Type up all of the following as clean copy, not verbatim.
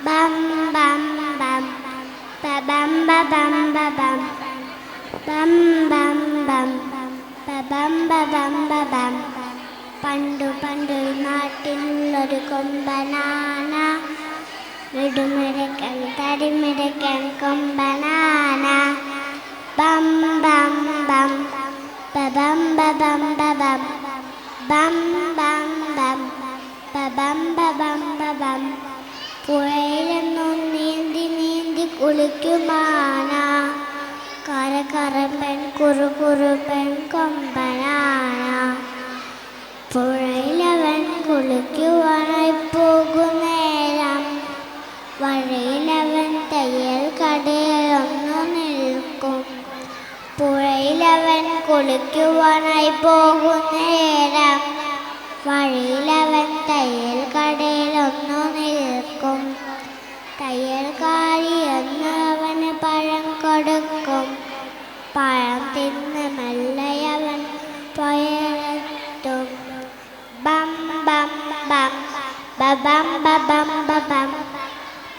bam bam bam ba bam ba bam ba bam bam bam bam ba bam ba bam ba bam പണ്ടു പണ്ടൊരു നാട്ടിലുള്ളൊരു കൊമ്പനാന മിടുമിടുക്കൻ തടിമിടുക്കൻ കൊമ്പനാന ബം ബം ബം ബം ബം ബം ബം ബം ബം ബം ബം ബം പുഴയിലൊന്നും നീന്തി നീന്തി കുളിക്കുമാന കരകരപ്പൻ കുറുകുറുപ്പൻ കൊമ്പനാന പുഴയിലവൻ കുളിക്കുവാനായി പോകുന്നേരം വഴിയിലവൻ തയ്യൽ കടയിലൊന്നു നിൽക്കും. പുഴയിലവൻ കുളിക്കുവാനായി പോകുന്നേരം വഴിയിലവൻ തയ്യൽ കടയിലൊന്നു നിൽക്കും. തയ്യൽക്കാരി എന്ന് അവന് പഴം കൊടുക്കും. പഴം തിന്ന് മെല്ലയവൻ പുഴയിലെത്തും. ബം ബം ബം ബം ബം ബം ബം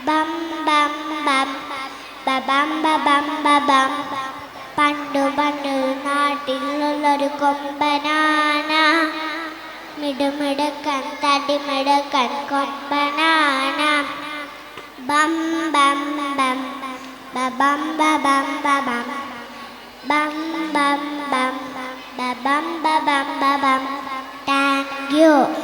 ബം ബം ബം ബം ബം പണ്ടു പണ്ടു നാട്ടിലുള്ളൊരു കൊമ്പനാന മിടുമിടുക്കൻ തടിമിടുക്കൻ കൊമ്പനാന ബം ബം ബം ബം ബം ബം ബം ബം ബം ബം ബം ബം. Thank you.